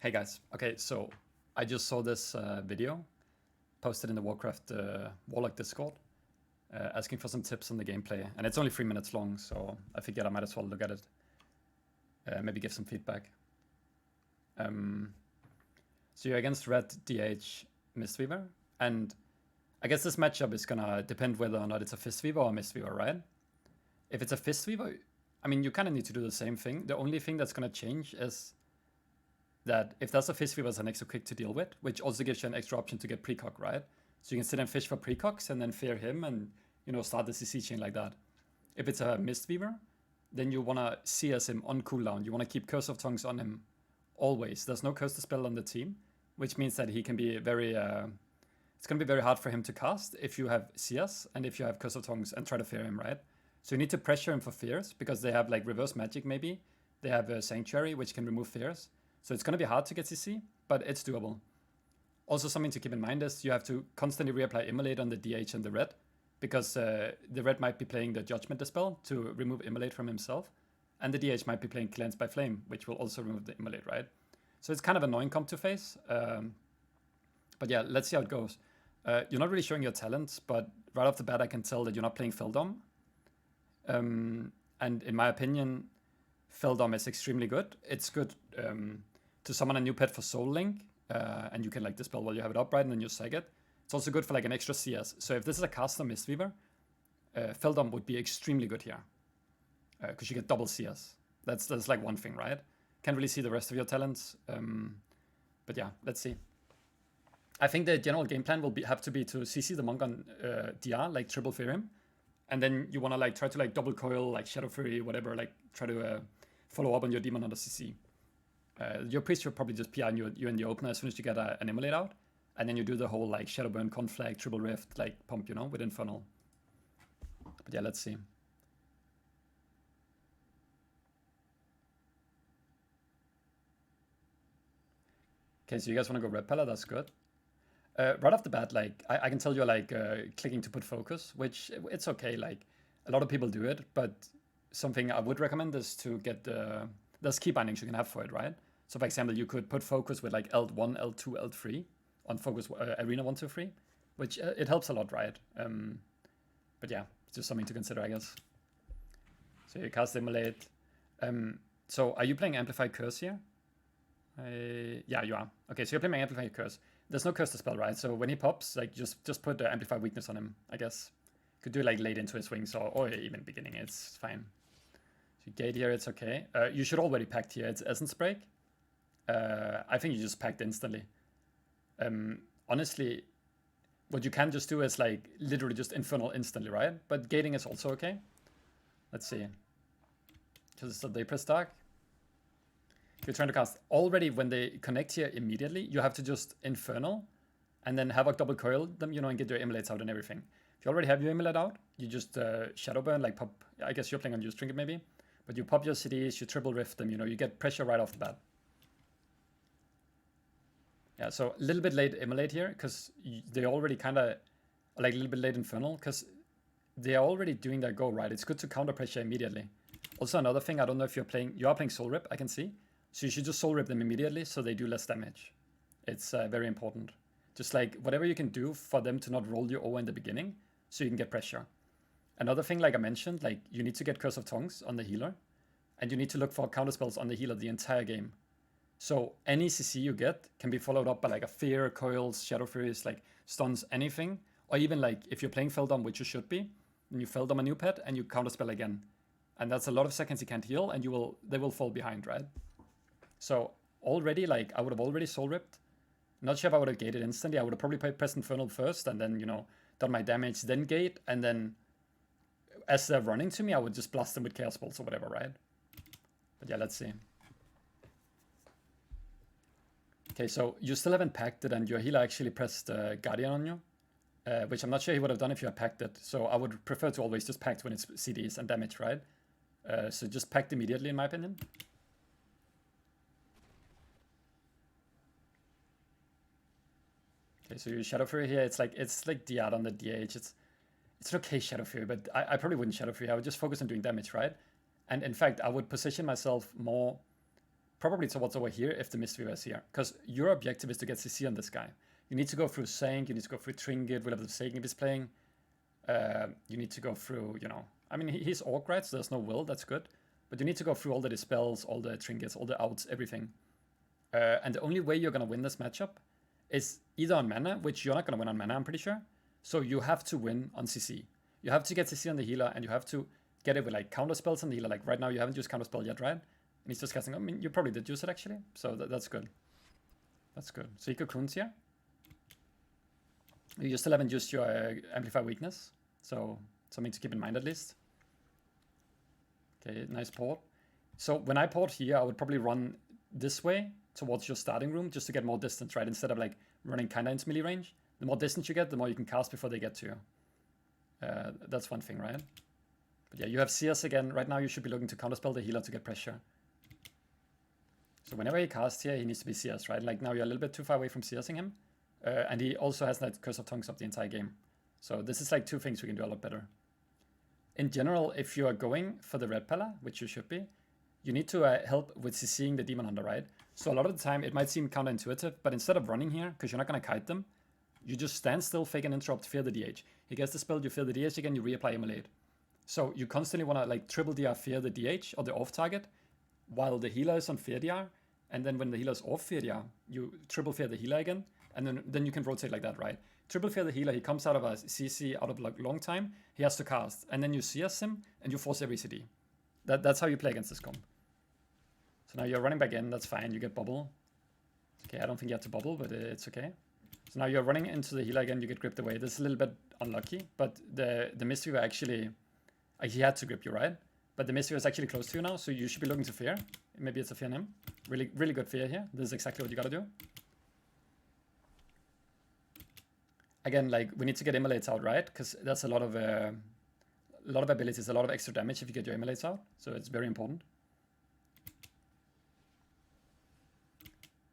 Hey guys, okay, so I just saw this video posted in the Warcraft Warlock Discord asking for some tips on the gameplay, and it's only 3 minutes long, so I figured I might as well look at it, maybe give some feedback. So you're against Red DH Mistweaver, and I guess this matchup is gonna depend whether or not it's a Fistweaver or a Mistweaver, right? If it's a Fistweaver, I mean, you kind of need to do the same thing. The only thing that's gonna change is that if that's a Fistweaver, it's an extra quick to deal with, which also gives you an extra option to get precog, right? So you can sit and fish for precogs and then fear him and, start the CC chain like that. If it's a Mistweaver, then you want to CS him on cooldown. You want to keep Curse of Tongues on him always. There's no Curse to spell on the team, which means that he can be very... it's going to be very hard for him to cast if you have CS and if you have Curse of Tongues and try to fear him, right? So you need to pressure him for fears because they have like reverse magic maybe. They have a Sanctuary, which can remove fears. So it's going to be hard to get CC, but it's doable. Also, something to keep in mind is you have to constantly reapply Immolate on the DH and the Red, because the Red might be playing the Judgment Dispel to remove Immolate from himself, and the DH might be playing Cleanse by Flame, which will also remove the Immolate, right? So it's kind of annoying comp to face. But yeah, let's see how it goes. You're not really showing your talents, but right off the bat I can tell that you're not playing Feldom. And in my opinion, Feldom is extremely good. It's good to summon a new pet for Soul Link, and you can like dispel while you have it upright and then you sag it. It's also good for like an extra CS. So if this is a caster Mistweaver, Feldom would be extremely good here, because you get double CS. That's like one thing, right? Can't really see the rest of your talents, but yeah, let's see. I think the general game plan will have to be to CC the monk on DR, like triple fear him, and then you want to like try to like double coil, like Shadow Fury, whatever, like try to follow up on your demon on the CC. Your priest should probably just PI you in the opener as soon as you get an Immolate out, and then you do the whole like Shadowburn, Conflag, Triple Rift, like pump, with Infernal. But yeah, let's see. Okay, so you guys want to go Red Pella? That's good. Right off the bat, like I can tell you're like clicking to put focus, which it's okay. Like a lot of people do it, but something I would recommend is to get there's key bindings you can have for it, right? So for example, you could put focus with like L1, L2, L3 on focus arena 1, 2, 3, which it helps a lot, right? But yeah, it's just something to consider, I guess. So you cast Immolate. So are you playing Amplified Curse here? Yeah, you are. Okay, so you're playing Amplified Curse. There's no curse to spell, right? So when he pops, like just put the Amplified Weakness on him, I guess. Could do like late into his swings or even beginning. It's fine. So gate here, it's okay. You should already pact here. It's Essence Break. I think you just packed instantly. Honestly, what you can just do is like literally just Infernal instantly, right? But gating is also okay. Let's see. Just so they press Dark. If you're trying to cast already when they connect here immediately, you have to just Infernal and then Havoc double coil them, and get your Immolates out and everything. If you already have your Immolate out, you just Shadowburn, like pop. I guess you're playing on Use Trinket maybe, but you pop your CDs, you triple rift them, you get pressure right off the bat. Yeah, so a little bit late Immolate here, because they already kind of, like a little bit late Infernal, because they are already doing their go, right? It's good to counter pressure immediately. Also another thing, I don't know if you are playing Soul Rip, I can see. So you should just Soul Rip them immediately so they do less damage. It's very important. Just like whatever you can do for them to not roll you over in the beginning so you can get pressure. Another thing, like I mentioned, like you need to get Curse of Tongues on the healer, and you need to look for counterspells on the healer the entire game. So any CC you get can be followed up by like a Fear, Coils, Shadow Furies, like stuns, anything. Or even like if you're playing Feldom, which you should be, then you Feldom a new pet and you counterspell again. And that's a lot of seconds you can't heal, and they will fall behind, right? So already, like I would have already Soul Ripped. Not sure if I would have gated instantly. I would have probably pressed Infernal first and then, done my damage, then gate, and then as they're running to me, I would just blast them with Chaos Bolts or whatever, right? But yeah, let's see. Okay, so you still haven't packed it, and your healer actually pressed Guardian on you, which I'm not sure he would have done if you had packed it. So I would prefer to always just pact when it's CDs and damage, right? So just packed immediately, in my opinion. Okay, so you Shadow Fury here. It's like Diad on the DH. It's an okay Shadow Fury, but I probably wouldn't Shadow Fury. I would just focus on doing damage, right? And in fact, I would position myself more probably towards over here if the Mistweaver is here. Because your objective is to get CC on this guy. You need to go through Sank, you need to go through Trinket, whatever the Satan is playing. You need to go through, you know, I mean, he's Orc, right? So there's no will, that's good. But you need to go through all the dispels, all the trinkets, all the outs, everything. And the only way you're going to win this matchup is either on mana, which you're not going to win on mana, I'm pretty sure. So you have to win on CC. You have to get CC on the healer, and you have to get it with like counter spells on the healer. Like right now, you haven't used counter spell yet, right? And he's just casting. I mean, you probably did use it actually, so that's good. That's good. So you could Clunes here. You still haven't used your Amplify Weakness, so something to keep in mind at least. Okay, nice port. So when I port here, I would probably run this way towards your starting room just to get more distance, right? Instead of like running kind of into melee range. The more distance you get, the more you can cast before they get to you. That's one thing, right? But yeah, you have CS again. Right now you should be looking to counterspell the healer to get pressure. So whenever he casts here, he needs to be CS, right? Like now you're a little bit too far away from CSing him. And he also has that Curse of Tongues up the entire game. So this is like two things we can do a lot better. In general, if you are going for the red Pala, which you should be, you need to help with CCing the Demon Hunter, right? So a lot of the time, it might seem counterintuitive, but instead of running here, because you're not going to kite them, you just stand still, fake and interrupt, fear the DH. He gets the spell, you fear the DH again, you reapply Immolate. So you constantly want to like triple DR fear the DH or the off target, while the healer is on fear DR, and then when the healer is off fear DR, you triple fear the healer again, and then you can rotate like that, right? Triple fear the healer, he comes out of a CC out of like long time, he has to cast, and then you CS him, and you force every CD. That's how you play against this comp. So now you're running back in, that's fine, you get bubble. Okay, I don't think you have to bubble, but it's okay. So now you're running into the healer again, you get gripped away. This is a little bit unlucky, but the Mistweaver actually, he had to grip you, right? But the Mistweaver is actually close to you now, so you should be looking to fear. Maybe it's a fear on him. Really, really good fear here. This is exactly what you gotta do. Again, like, we need to get Immolates out, right? Because that's a lot of abilities, a lot of extra damage if you get your Immolates out. So it's very important.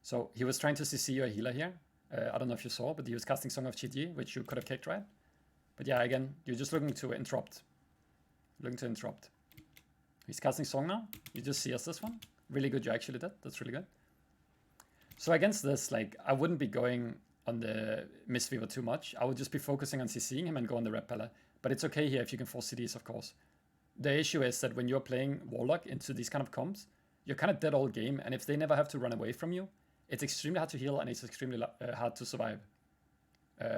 So he was trying to CC your healer here. I don't know if you saw, but he was casting Song of GG, which you could have kicked, right? But yeah, again, you're just looking to interrupt. Looking to interrupt. He's casting Song now. You just CS this one. Really good, you actually did. That's really good. So against this, like, I wouldn't be going on the Mistweaver too much. I would just be focusing on CCing him and go on the Red Pella. But it's okay here if you can force CDs, of course. The issue is that when you're playing Warlock into these kind of comps, you're kind of dead all game, and if they never have to run away from you, it's extremely hard to heal and it's extremely hard to survive.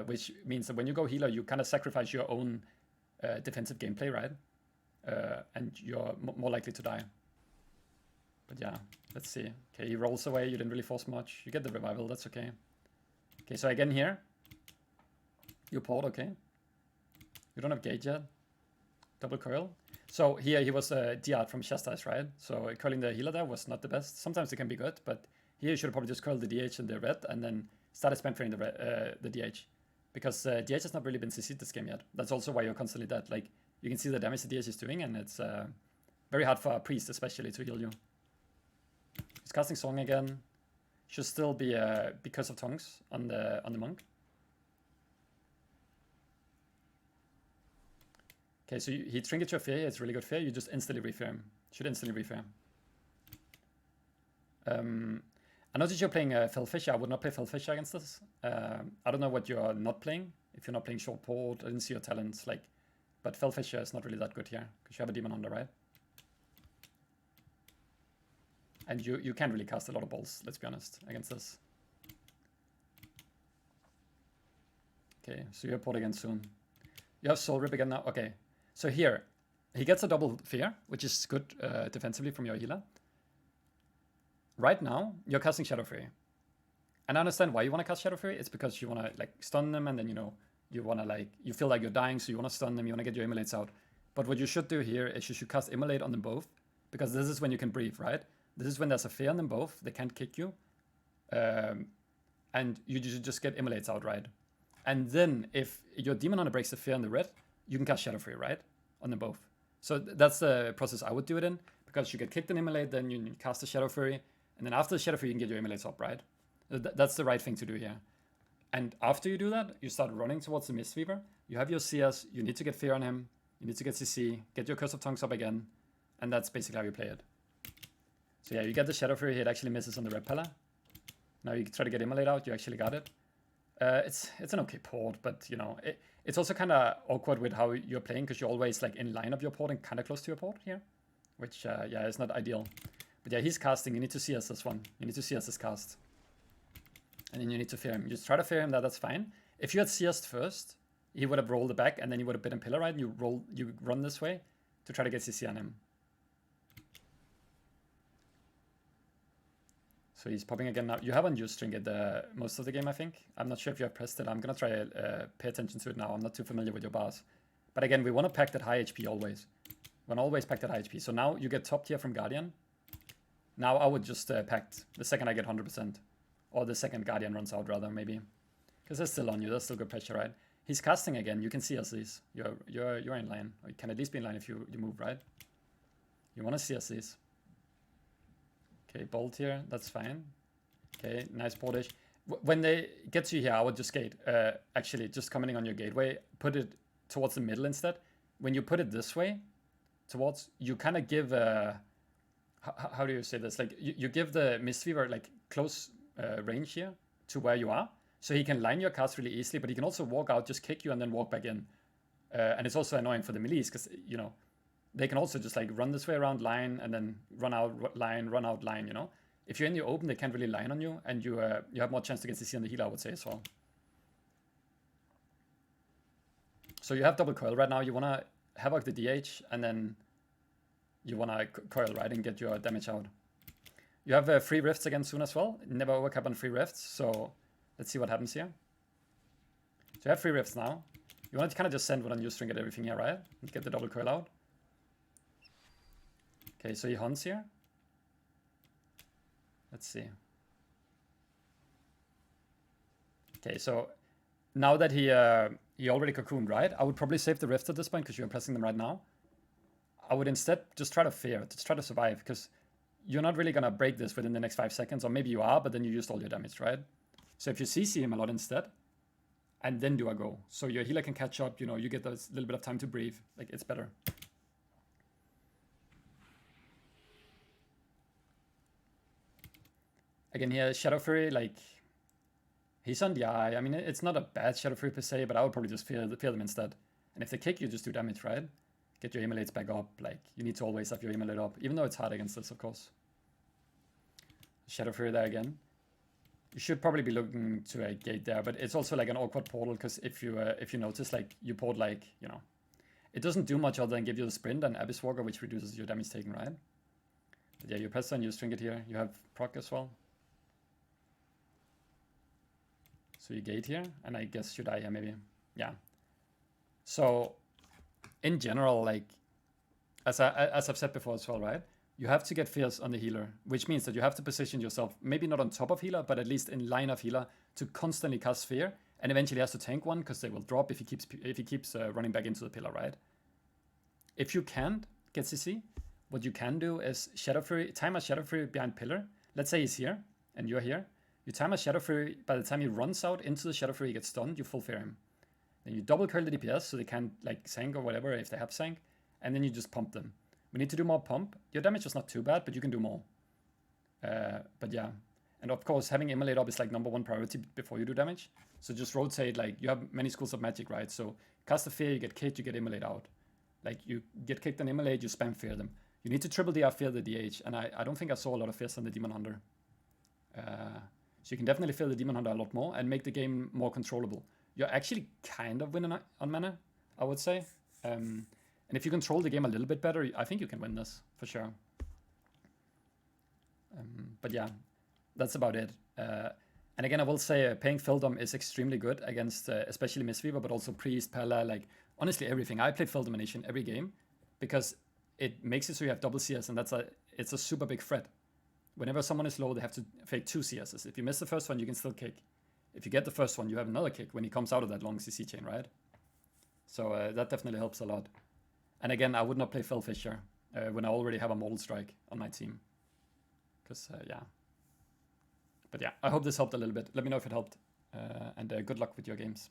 Which means that when you go healer, you kind of sacrifice your own defensive gameplay, right? And you're more likely to die. But yeah, let's see. Okay, he rolls away, you didn't really force much. You get the revival, that's okay. Okay, so again here, you port, okay. You don't have gauge yet. Double coil. So here he was DR'd from Chastise, right? So curling the healer there was not the best. Sometimes it can be good, but here you should have probably just curled the DH and the red and then started spam training the DH. Because DH has not really been CC'd this game yet. That's also why you're constantly dead. Like, you can see the damage the DH is doing, and it's very hard for a priest especially to heal you. He's casting Song again. Should still be because of Tongues on the monk. Okay, so he trinkets your fear. It's really good fear. You just instantly refear him. Should instantly refear him. I noticed you're playing Fellfisher. I would not play Fellfisher against this. I don't know what you're not playing. If you're not playing Short Port, I didn't see your talents. Like, but Fellfisher is not really that good here because you have a Demon Hunter, right? And you can't really cast a lot of balls, let's be honest, against this. Okay, so you're port again soon. You have Soul Rip again now. Okay, so here, he gets a double fear, which is good defensively from your healer. Right now, you're casting Shadow Fury. And I understand why you want to cast Shadow Fury. It's because you want to like stun them, and then, you know, you want to like, you feel like you're dying, so you want to stun them, you want to get your Immolates out. But what you should do here is you should cast Immolate on them both, because this is when you can breathe, right? This is when there's a fear on them both, they can't kick you. And you just get Immolates out, right? And then if your Demon Hunter breaks the fear on the red, you can cast Shadow Fury, right? On them both. So that's the process I would do it in, because you get kicked in Immolate, then you cast the Shadow Fury, and then after the Shadow Fury, you can get your Immolates up, right? That's the right thing to do here. And after you do that, you start running towards the Mistweaver. You have your CS, you need to get fear on him, you need to get CC, get your Curse of Tongues up again, and that's basically how you play it. So yeah, you get the Shadow Fury, it actually misses on the Red Pella. Now you try to get Immolate out, you actually got it. It's an okay port, but you know, it's also kind of awkward with how you're playing because you're always like in line of your port and kind of close to your port here, which yeah, is not ideal. But yeah, he's casting. You need to CS this one. You need to CS this cast, and then you need to fear him. You just try to fear him. That's fine. If you had CS'd first, he would have rolled it back, and then you would have been in pillar, right? And you run this way to try to get CC on him. So he's popping again now. You have unused Trinket most of the game, I think. I'm not sure if you have pressed it. I'm going to try pay attention to it now. I'm not too familiar with your bars. But again, we want to pack that high HP always. We want to always pack that high HP. So now you get top tier from Guardian. Now I would just pack the second I get 100%. Or the second Guardian runs out, rather, maybe. Because they're still on you. There's still good pressure, right? He's casting again. You can see us these. You're in line. Or you can at least be in line if you move, right? You want to see us these. Okay, bolt here, that's fine. Okay, nice portage. When they get to you here, I would just gate. Actually, just commenting on your gateway, put it towards the middle instead. When you put it this way, towards, you kind of give how do you say this? Like, you give the Mistweaver, like, close range here to where you are. So he can line your cast really easily, but he can also walk out, just kick you, and then walk back in. And it's also annoying for the melees, because, you know, they can also just like run this way around line and then run out line, you know. If you're in the open, they can't really line on you, and you have more chance to get CC on the healer, I would say, as well. So you have double coil right now. You want to Havoc the DH, and then you want to coil, right, and get your damage out. You have free rifts again soon as well. Never overcap on free rifts, so let's see what happens here. So you have free rifts now. You want to kind of just send one on your string, get everything here, right? And get the double coil out. Okay, so he hunts here. Let's see. Okay, so now that he already cocooned, right? I would probably save the rift at this point because you're pressing them right now. I would instead just try to fear, just try to survive, because you're not really gonna break this within the next 5 seconds, or maybe you are, but then you used all your damage, right? So if you CC him a lot instead, and then do a go, so your healer can catch up, you know, you get a little bit of time to breathe, like, it's better. Again here, Shadow Fury, like, he's on the eye. I mean, it's not a bad Shadow Fury per se, but I would probably just fear them instead. And if they kick, you just do damage, right? Get your immolates back up. Like, you need to always have your immolate up, even though it's hard against this, of course. Shadow Fury there again. You should probably be looking to a gate there, but it's also like an awkward portal, because if you notice, like, you port, like, you know, it doesn't do much other than give you the sprint and Abyss Walker, which reduces your damage taken, right? But yeah, you press on, you string it here. You have proc as well. So you gate here, and I guess you die here maybe. Yeah. So in general, like, as I've said before as well, right? You have to get fierce on the healer, which means that you have to position yourself, maybe not on top of healer, but at least in line of healer, to constantly cast fear, and eventually has to tank one, because they will drop if he keeps running back into the pillar, right? If you can't get CC, what you can do is Shadow Fury, time a Shadow Fury behind pillar. Let's say he's here, and you're here. You time a Shadow Fury, by the time he runs out into the Shadow Fury, he gets stunned, you full fear him. Then you double curl the DPS so they can't, like, sank or whatever if they have sank, and then you just pump them. We need to do more pump. Your damage is not too bad, but you can do more. But yeah. And of course, having immolate up is like #1 priority before you do damage. So just rotate, like, you have many schools of magic, right? So cast the fear, you get kicked, you get immolate out. Like, you get kicked and immolate, you spam fear them. You need to triple DR fear the DH, and I don't think I saw a lot of fears on the Demon Hunter. So you can definitely fear the Demon Hunter a lot more and make the game more controllable. You're actually kind of winning on mana, I would say. And if you control the game a little bit better, I think you can win this, for sure. But yeah, that's about it. And again, I will say paying Fildom is extremely good against especially Mistweaver, but also Priest, Pella, like, honestly everything. I played Fildomination every game because it makes it so you have double CS, and it's a super big threat. Whenever someone is low, they have to fake 2 CSs. If you miss the first one, you can still kick. If you get the first one, you have another kick when he comes out of that long CC chain, right? So that definitely helps a lot. And again, I would not play Phil Fisher when I already have a Mortal Strike on my team. Because, yeah. But yeah, I hope this helped a little bit. Let me know if it helped. And good luck with your games.